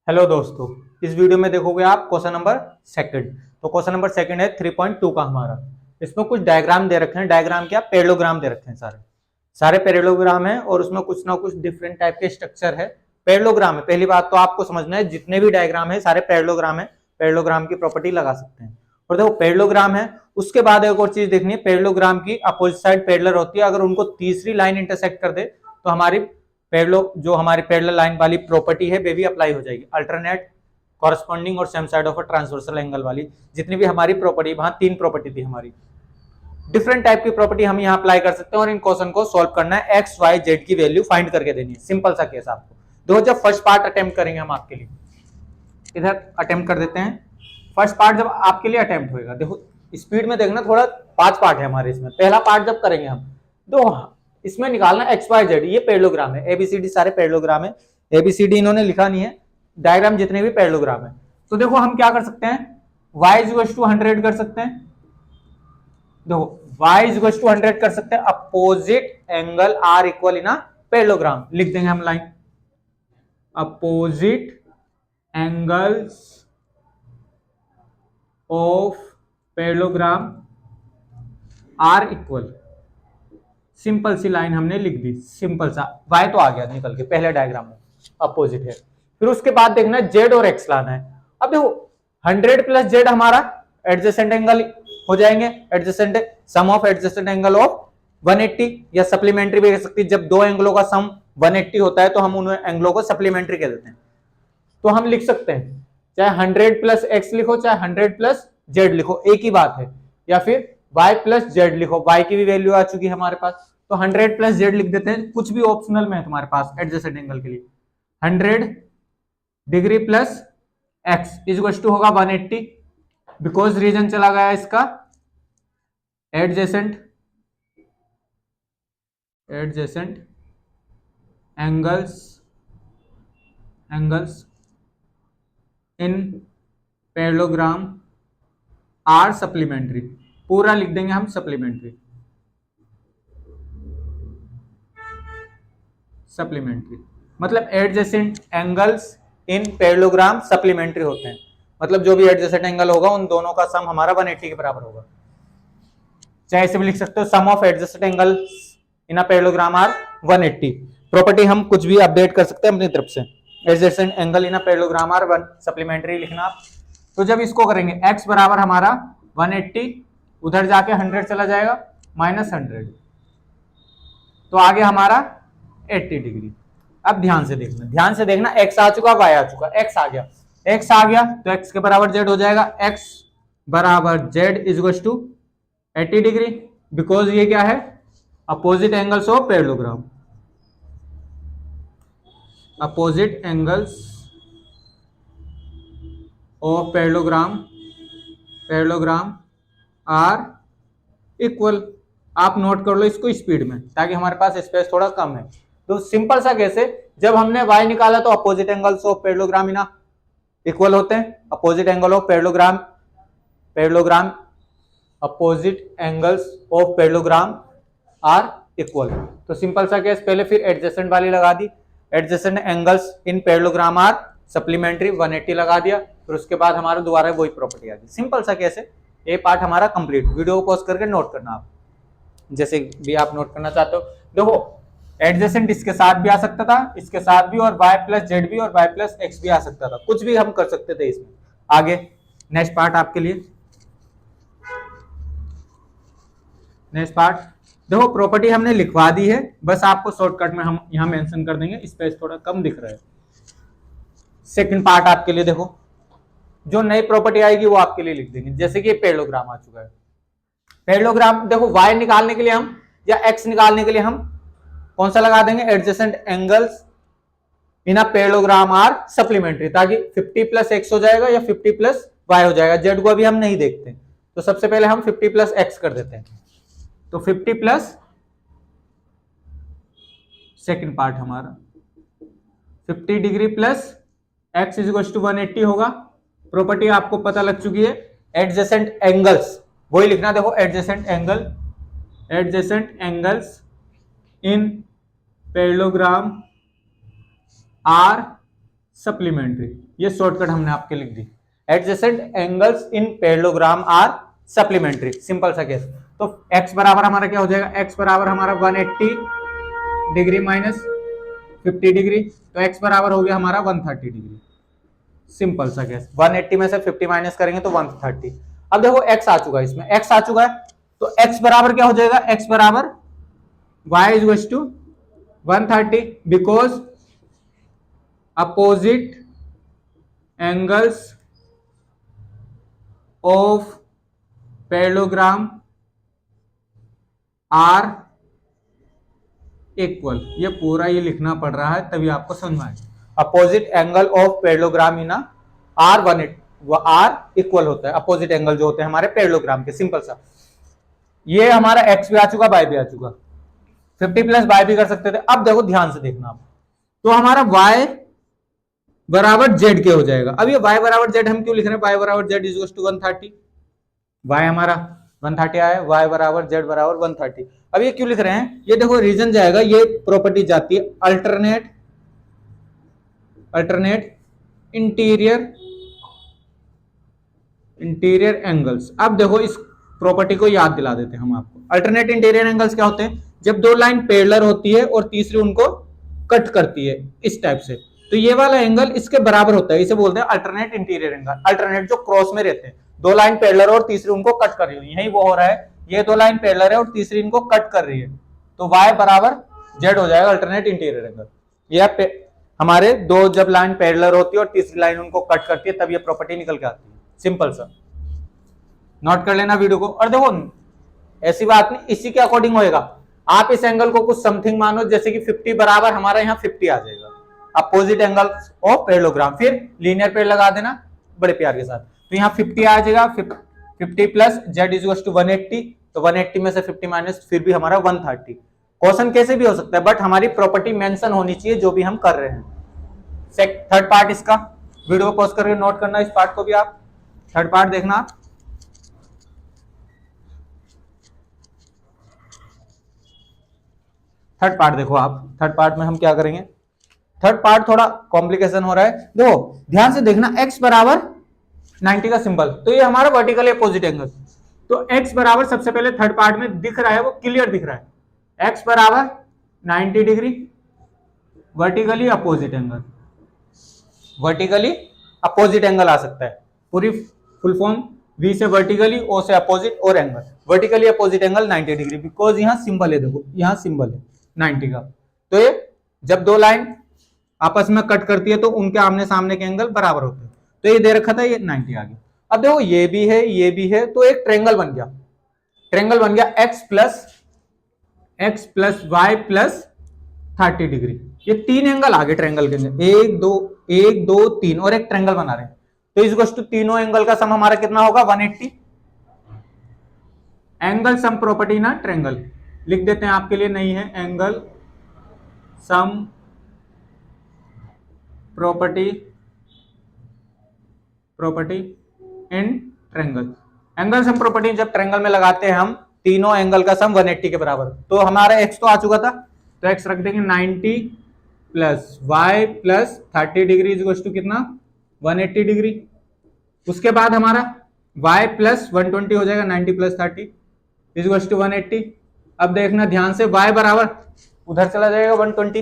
Hello दोस्तों, इस video में देखोगे आप क्वेश्चन नंबर सेकंड। तो क्वेश्चन नंबर सेकंड है 3.2 का हमारा। इसमें कुछ डायग्राम दे रखे हैं। डायग्राम क्या, पैरेललोग्राम दे रखे हैं। सारे सारे पैरेललोग्राम है और उसमें कुछ ना कुछ डिफरेंट टाइप के स्ट्रक्चर है। पैरेललोग्राम है, पहली बात तो आपको समझना है, जितने भी डायग्राम है सारे पैरेललोग्राम है। पैरेललोग्राम की प्रॉपर्टी लगा सकते हैं। और देखो पैरेललोग्राम है, उसके बाद एक और चीज देखनी है, पैरेललोग्राम की अपोजिट साइड पैरेलल होती है। अगर उनको तीसरी लाइन इंटरसेक्ट कर दे तो हमारी जो हमारी पैरेलल लाइन वाली प्रॉपर्टी है वे भी अप्लाई हो जाएगी। अल्टरनेट, कॉरस्पॉन्डिंग और same side of a transversal angle वाली जितनी भी हमारी प्रॉपर्टी, वहां तीन प्रॉपर्टी थी हमारी। डिफरेंट टाइप की प्रॉपर्टी हम यहाँ अप्लाई कर सकते हैं और इन क्वेश्चन को सॉल्व करना है। एक्स वाई जेड की वैल्यू फाइंड करके देनी है। सिंपल सा केस आपको। देखो जब फर्स्ट पार्ट अटेम्प्ट करेंगे हम आपके लिए, इधर अटेम्प्ट कर देते हैं। फर्स्ट पार्ट जब आपके लिए अटेम्प्ट होगा, देखो स्पीड में देखना, थोड़ा 5 पार्ट है हमारे इसमें। पहला पार्ट जब करेंगे हम, तो इसमें निकालना एक्स वाई जेड, ये पैरेललोग्राम है। एबीसीडी सारे पैरेललोग्राम है। एबीसीडी इन्होंने लिखा नहीं है, डायग्राम जितने भी पैरेललोग्राम है। तो देखो हम क्या कर सकते हैं, y इज टू 100 कर सकते हैं। देखो y इज टू 100 कर सकते हैं। Opposite angle are equal in parallelogram लिख देंगे हम line. Opposite angles of parallelogram are equal, simple सी लाइन हमने लिख दी। सिंपल सा y तो आ गया निकल के पहले डायग्राम में, अपोजिट है। फिर उसके बाद देखना z और x लाना है। अब देखो 100 प्लस z हमारा एडजेसेंट एंगल हो जाएंगे। Adjacent sum of adjacent angle of 180, या सप्लीमेंट्री भी कह सकती है। जब दो एंगलों का सम 180 होता है तो हम उन एंगलों को सप्लीमेंट्री कह देते हैं। तो हम लिख सकते हैं चाहे 100 प्लस x लिखो चाहे 100 प्लस z लिखो, एक ही बात है। या फिर y प्लस z लिखो, y की भी वैल्यू आ चुकी है हमारे पास, तो 100 प्लस z लिख देते हैं। कुछ भी ऑप्शनल में है तुम्हारे पास एडजेसेंट एंगल के लिए। 100 degree plus x is to होगा 180, बिकॉज रीजन चला गया इसका adjacent angles in parallelogram are supplementary. पूरा लिख देंगे हम सप्लीमेंट्री। मतलब adjacent angles in parallelogram supplementary होते हैं। मतलब जो भी एडजेसेंट एंगल होगा उन दोनों का सम हमारा 180 के बराबर होगा। चाहे इसे भी लिख सकते हो, sum of adjacent angles in a parallelogram are 180। Property हम कुछ भी अपडेट कर सकते हैं अपनी तरफ से। Adjacent angle in a parallelogram are 1 supplementary लिखना आप। तो जब इसको करेंगे x बराबर हमारा 180, उधर जाके 100 चला जाएगा, -100, तो आगे हमारा 80 डिग्री। अब ध्यान से देखना, x आ चुका, y आ चुका। x आ गया तो x के बराबर z हो जाएगा। x बराबर z is to 80 degree, because ये क्या है, opposite angles of parallelogram. Opposite angles of parallelogram are equal. आप नोट कर लो इसको स्पीड में, ताकि हमारे पास स्पेस थोड़ा कम है। तो सिंपल सा कैसे, जब हमने y निकाला तो अपोजिट एंगल्स ऑफ पैरेललोग्राम इना इक्वल होते हैं। Opposite angle of parallelogram opposite angles of parallelogram are equal. तो सिंपल सा केस पहले, फिर एडजेसेंट वाली लगा दी। Adjacent angles in parallelogram are supplementary 180 लगा दिया। फिर उसके बाद हमारा दोबारा वही प्रॉपर्टी आ गई। सिंपल सा केस है। ये पार्ट हमारा कंप्लीट। वीडियो को पॉज करके नोट करना आप, जैसे भी आप नोट करना चाहते हो। देखो एडजेसेंट इसके साथ भी आ सकता था, इसके साथ भी, और y प्लस जेड भी और y प्लस एक्स भी आ सकता था। कुछ भी हम कर सकते थे इसमें। आगे नेक्स्ट पार्ट आपके लिए, नेक्स्ट पार्ट देखो प्रॉपर्टी हमने लिखवा दी है, बस आपको शॉर्टकट में हम यहां मेंशन कर देंगे। स्पेस थोड़ा कम दिख रहा है। सेकंड पार्ट आपके लिए देखो, जो नई प्रॉपर्टी आएगी वो आपके लिए लिख देंगे। जैसे कि पैरेललोग्राम आ चुका है। पैरेललोग्राम देखो y निकालने के लिए हम, या x निकालने के लिए हम कौन सा लगा देंगे, adjacent angles in a parallelogram are supplementary, ताकि 50 प्लस x हो जाएगा या 50 प्लस y हो जाएगा। z को अभी हम नहीं देखते, तो सबसे पहले हम 50 प्लस x कर देते हैं। तो 50 प्लस सेकेंड पार्ट हमारा 50 degree plus x is to 180 होगा। प्रॉपर्टी आपको पता लग चुकी है। एडजेसेंट एंगल्स वही लिखना, देखो adjacent angles in parallelogram are supplementary, ये शॉर्टकट हमने आपके लिख दी। Adjacent angles in parallelogram are supplementary, simple सा केस। तो x बराबर हमारा क्या हो जाएगा, x बराबर हमारा 180 डिग्री माइनस 50 डिग्री, तो x बराबर हो गया हमारा 130 डिग्री, सिंपल सा केस। 180 में से 50 माइनस करेंगे तो 130। अब देखो x आ चुका है, इसमें x आ चुका है, तो x बराबर क्या हो जाएगा, x बराबर y is equal to 130 because opposite angles of parallelogram are equal. ये पूरा ये लिखना पड़ रहा है तभी आपको समझ में आएगा। Opposite angle of parallelogram in are 180, are equal होता है अपोजिट एंगल जो होते हैं हमारे पैरेललोग्राम के, सिंपल सा। ये हमारा x भी आ चुका, y भी आ चुका, 50 प्लस y भी कर सकते थे। अब देखो ध्यान से देखना आप, तो हमारा y बराबर z के हो जाएगा। अब ये y बराबर z हम क्यों लिख रहे हैं, y बराबर z इज टू 130, y हमारा 130 आया, y बराबर z बराबर 130। अब ये क्यों लिख रहे हैं, ये देखो रीजन जाएगा, ये प्रॉपर्टी जाती है अल्टरनेट इंटीरियर एंगल्स। अब देखो इस प्रॉपर्टी को याद दिला देते हैं हम आपको। अल्टरनेट इंटीरियर एंगल्स क्या होते हैं, जब दो लाइन पैरेलल होती है और तीसरी उनको कट करती है इस टाइप से, तो ये वाला एंगल इसके बराबर होता है, इसे बोलते हैं अल्टरनेट इंटीरियर एंगल। अल्टरनेट जो क्रॉस में रहते हैं, दो लाइन पैरेलल और तीसरी उनको कट कर रही है, यही वो हो रहा है, ये दो लाइन पैरेलल है और तीसरी इनको कट कर रही है, तो y बराबर z हो जाएगा अल्टरनेट इंटीरियर एंगल। ये हमारे दो जब लाइन पैरेलल होती है और तीसरी लाइन उनको कट करती है तब ये प्रॉपर्टी निकल के आती है, सिंपल सा। नोट कर लेना वीडियो को। और देखो ऐसी बात नहीं, इसी के अकॉर्डिंग होएगा। आप इस एंगल को कुछ समथिंग मानो, जैसे कि 50 बराबर हमारा यहाँ 50 आ जाएगा, अपोजिट एंगल ऑफ पैरेललोग्राम, फिर लीनियर पेड़ लगा देना बड़े प्यार के साथ, तो यहाँ 50 आ जाएगा, 50 प्लस z इज टू 180, तो 180 में से 50 माइनस फिर भी हमारा 130। क्वेश्चन कैसे भी हो सकता है, बट हमारी प्रॉपर्टी मेंशन होनी चाहिए जो भी हम कर रहे हैं। थर्ड पार्ट इसका, वीडियो को पॉज करके नोट करना इस पार्ट को भी, आप थर्ड पार्ट देखना। थर्ड पार्ट देखो आप, थर्ड पार्ट में हम क्या करेंगे, थर्ड पार्ट थोड़ा कॉम्प्लिकेशन हो रहा है। देखो ध्यान से देखना, x बराबर 90 का सिंबल, तो ये हमारा वर्टिकली अपोजिट एंगल, तो x बराबर सबसे पहले थर्ड पार्ट में दिख रहा है, वो क्लियर दिख रहा है, x बराबर 90 degree vertically opposite angle, vertically opposite angle आ सकता है, पूरी फुल फॉर्म v से वर्टिकली, o से अपोजिट और angle, vertically opposite angle 90 degree, because यहाँ सिंबल है, देखो यहाँ सिंबल है 90 का, तो ये जब दो लाइन आपस में कट करती है तो उनके आमने सामने के एंगल बराबर होते हैं, तो ये दे रखा था, ये 90 आ गया। अब देखो ये भी है, ये भी है, तो एक ट्रायंगल बन गया, ट्रायंगल बन गया x plus y plus 30 degree. ये तीन एंगल आ गए ट्रायंगल के अंदर, 1 2 3, और एक ट्रायंगल बना रहे हैं, तो इस तीनों एंगल का सम हमारा कितना होगा 180। एंगल सम प्रॉपर्टी ना ट्रायंगल लिख देते हैं आपके लिए, नहीं है, angle sum property in triangle. Angle sum property जब ट्रायंगल में लगाते हैं हम, तीनों एंगल का सम 180 के बराबर, तो हमारा x तो आ चुका था, तो x रख देंगे 90 plus y plus 30 degree is to कितना 180 डिग्री। उसके बाद हमारा y प्लस 120 हो जाएगा, 90 प्लस 30 इज टू 180। अब देखना ध्यान से, y बराबर उधर चला जाएगा 120,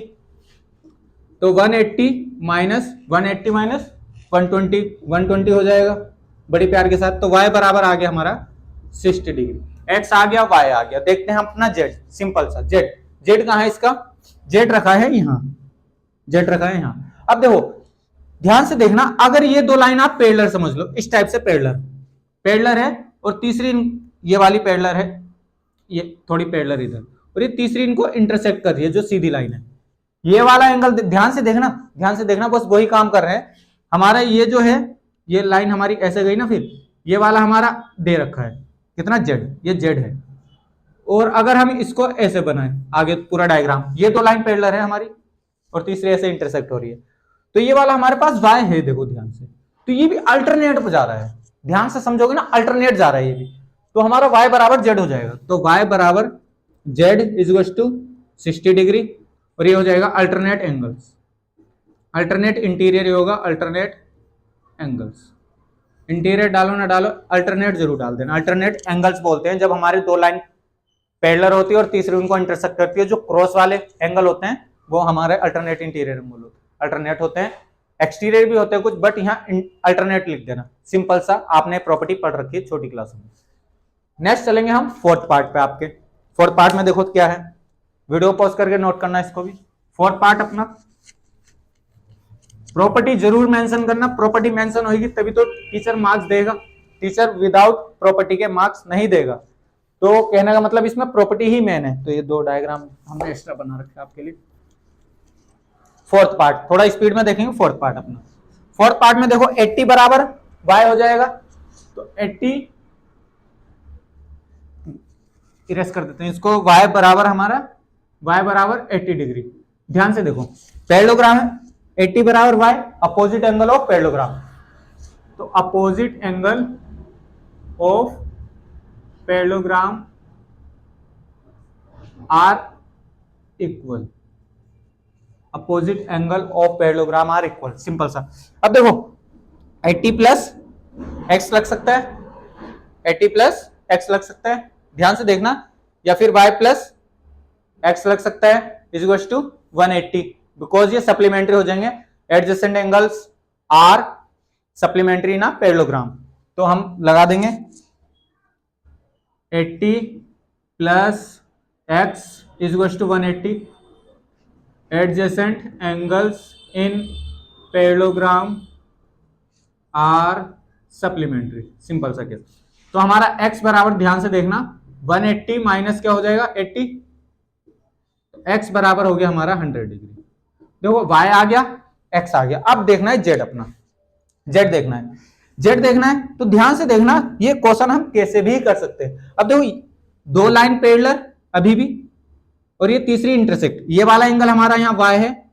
तो 180 माइनस 120 हो जाएगा बड़ी प्यार के साथ, तो y बराबर आ गया हमारा 60 डिग्री। x आ गया, y आ गया। देखते हैं अपना z, सिंपल सा z कहां है इसका, z रखा है यहाँ, z रखा है यहाँ। अब देखो ध्यान से देखना, अगर ये दो लाइन आप पैरेलल समझ लो, इस टाइप से पैरेलल है, और तीसरी ये वाली पैरेलल है, ये थोड़ी पैरेलल इधर, और ये तीसरी इनको इंटरसेक्ट कर रही है जो सीधी लाइन है। ये वाला एंगल ध्यान से देखना, बस वही काम कर रहे हैं। हमारा ये जो है, ये लाइन हमारी ऐसे गई ना, फिर ये वाला हमारा दे रखा है कितना z, ये z है, और अगर हम इसको ऐसे बनाए आगे पूरा डायग्राम, ये दो लाइन पैरेलल है हमारी और तीसरी ऐसे इंटरसेक्ट हो रही है, तो ये वाला हमारे पास y है, देखो ध्यान से, तो ये भी अल्टरनेट पर जा रहा है, ध्यान से समझोगे ना, अल्टरनेट जा रहा है ये भी, तो हमारा y बराबर z हो जाएगा, तो y बराबर z इज टू 60 डिग्री, और ये हो जाएगा अल्टरनेट एंगल्स। अल्टरनेट इंटीरियर होगा, अल्टरनेट एंगल्स। इंटीरियर डालो ना डालो, अल्टरनेट जरूर डाल देना। अल्टरनेट एंगल्स बोलते हैं जब हमारे दो लाइन पैरेलल होती है और तीसरी उनको इंटरसेक्ट करती है। जो क्रॉस वाले एंगल होते हैं वो हमारे अल्टरनेट इंटीरियर एंगल होते हैं। अल्टरनेट होते हैं, एक्सटीरियर भी होते हैं कुछ, बट यहाँ अल्टरनेट लिख देना। सिंपल सा, आपने प्रॉपर्टी पढ़ रखी है छोटी क्लास में। नेक्स्ट चलेंगे हम फोर्थ पार्ट पे। आपके फोर्थ पार्ट में देखो क्या है, वीडियो पॉज करके नोट करना इसको भी। फोर्थ पार्ट अपना प्रॉपर्टी जरूर मेंशन करना। प्रॉपर्टी मेंशन होगी तभी तो टीचर मार्क्स देगा, टीचर विदाउट प्रॉपर्टी के मार्क्स नहीं देगा। तो कहने का मतलब इसमें प्रॉपर्टी ही मेन है। तो ये दो डायग्राम हमने एक्स्ट्रा बना रखे आपके लिए। फोर्थ पार्ट थोड़ा स्पीड में देखेंगे। फोर्थ पार्ट अपना, फोर्थ पार्ट में देखो 80 बराबर y हो जाएगा। तो 80 इरेज कर देते हैं इसको, y बराबर हमारा y बराबर 80 डिग्री। ध्यान से देखो पैरेललोग्राम है, 80 बराबर y, opposite angle of parallelogram. तो opposite angle of parallelogram are equal, opposite angle of parallelogram are equal. Simple सा। अब देखो 80 प्लस एक्स लग सकता है, 80 प्लस एक्स लग सकता है, ध्यान से देखना, या फिर y प्लस एक्स लग सकता है इज इक्वल टू 180, बिकॉज ये सप्लीमेंट्री हो जाएंगे। एडजेसेंट एंगल्स आर सप्लीमेंट्री ना पैरेललोग्राम। तो हम लगा देंगे 80 plus x is equal to 180, adjacent angles in parallelogram are supplementary. Simple सा केस। तो हमारा x बराबर, ध्यान से देखना, 180 माइनस क्या हो जाएगा 80, x बराबर हो गया हमारा 100 डिग्री। देखो y आ गया, x आ गया। अब देखना है z अपना, z देखना है, z देखना है। तो ध्यान से देखना, ये क्वेश्चन हम कैसे भी कर सकते हैं। अब देखो दो लाइन पैरेलल अभी भी, और ये तीसरी इंटरसेक्ट, ये वाला एंगल हमारा यहाँ y है,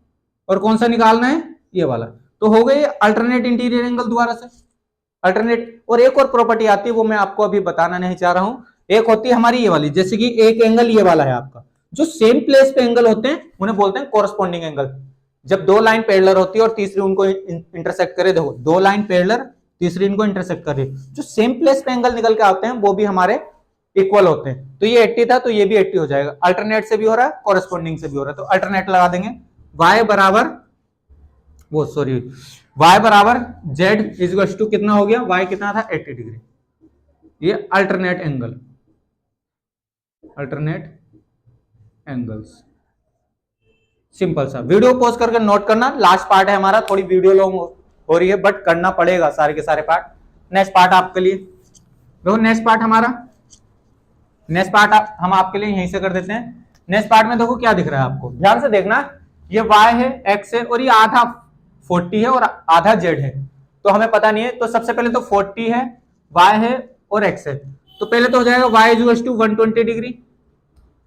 और कौन सा निकालना है ये वाला। तो हो गए अल्टरनेट इंटीरियर एंगल दोबारा से अल्टरनेट। और एक और प्रॉपर्टी आती है वो मैं आपको अभी बताना नहीं चाह रहा हूं। एक होती है हमारी ये वाली, जैसे कि एक एंगल ये वाला है आपका, जो सेम प्लेस पे एंगल होते हैं उन्हें बोलते हैं कोरस्पॉन्डिंग एंगल। जब दो लाइन पैरेलल होती है और तीसरी उनको इंटरसेक्ट करे, देखो दो लाइन पैरेलल, तीसरी इनको इंटरसेक्ट करे, जो सेम प्लेस पे एंगल निकल के आते हैं वो भी हमारे इक्वल होते हैं। तो ये 80 था तो ये भी 80 हो जाएगा। अल्टरनेट से भी हो रहा है, कोरस्पॉन्डिंग से भी हो रहा है, तो अल्टरनेट लगा देंगे। y बराबर वो सॉरी y बराबर z इज इक्वल टू कितना हो गया, y कितना था 80 डिग्री। ये alternate angle, alternate angles. Simple सा। वीडियो पॉज करके नोट करना, लास्ट पार्ट है हमारा, थोड़ी वीडियो लॉन्ग हो रही है बट करना पड़ेगा सारे के सारे पार्ट। नेक्स्ट पार्ट आपके लिए देखो, नेक्स्ट पार्ट हमारा, नेक्स्ट पार्ट हम आपके लिए यहीं से कर देते हैं। नेक्स्ट पार्ट में देखो क्या दिख रहा है आपको, ध्यान से देखना। ये y है, x है, और ये आधा 40 है और आधा z है। तो हमें पता नहीं है, तो सबसे पहले तो 40 है, y है और x है। तो पहले तो हो जाएगा y is equal to 120 degree.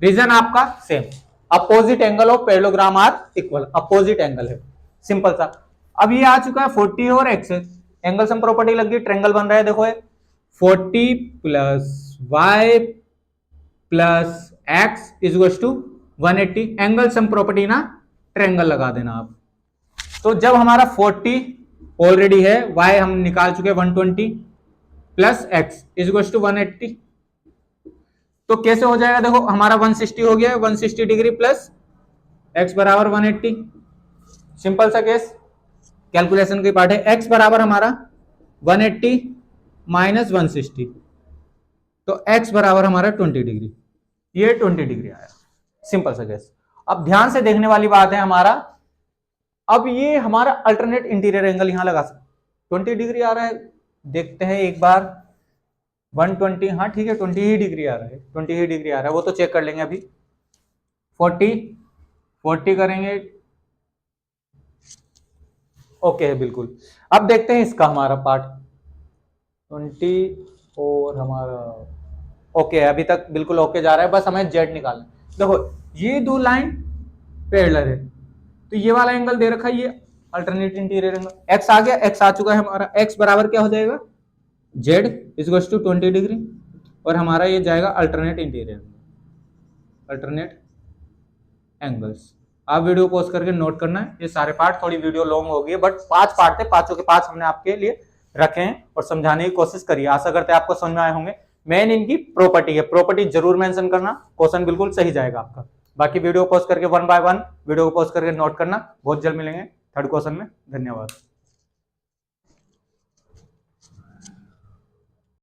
Reason आपका same, opposite angle of parallelogram are equal, opposite angle है। सिंपल सा। अब ये आ चुका है 40 और x है, एंगल सम प्रॉपर्टी लग गई, ट्रायंगल बन रहा है। देखो 40 plus y plus x is equal to 180, angle sum property ना, ट्रायंगल लगा देना आप। तो जब हमारा 40 ऑलरेडी है, y हम निकाल चुके 120 plus x is equal to 180, तो कैसे हो जाएगा, देखो हमारा 160 हो गया, 160 डिग्री प्लस x बराबर 180। सिंपल सा केस, कैलकुलेशन की पार्ट है। x बराबर हमारा 180 माइनस 160, तो x बराबर हमारा 20 डिग्री, ये 20 डिग्री आया। सिंपल सा केस। अब ध्यान से देखने वाली बात है हमारा, अब ये हमारा अल्टरनेट इंटीरियर एंगल यहां लगा सकते, 20 डिग्री आ रहा है, देखते हैं एक बार। 120, हाँ ठीक है 20 ही डिग्री आ रहा है, 20 ही डिग्री आ रहा है, वो तो चेक कर लेंगे अभी। 40 करेंगे, ओके है बिल्कुल। अब देखते हैं इसका हमारा पार्ट 20 और हमारा ओके है, अभी तक बिल्कुल ओके जा रहा है, बस हमें जेड निकालना। देखो ये दो लाइन पैरेलल है, तो ये वाला एंगल दे रखा है, ये अल्टरनेट इंटीरियर एंगल। एक्स आ गया, एक्स आ चुका है हमारा, एक्स बराबर क्या हो जाएगा z is equal to 20 degree, और हमारा ये जाएगा अल्टरनेट इंटीरियर, अल्टरनेट एंगल्स। आप वीडियो पॉज करके नोट करना है। ये सारे पार्ट, थोड़ी वीडियो लॉन्ग हो गई है बट 5 पार्ट थे, पांचों के 5 हमने आपके लिए रखे हैं और समझाने की कोशिश करी। आशा करते हैं आपको समझ में आए होंगे। मेन इनकी प्रॉपर्टी है, प्रॉपर्टी जरूर मेंशन करना, क्वेश्चन बिल्कुल सही जाएगा आपका। बाकी वीडियो पॉज करके 1 बाय 1 वीडियो को पॉज करके नोट करना। बहुत जल्द मिलेंगे थर्ड क्वेश्चन में। धन्यवाद।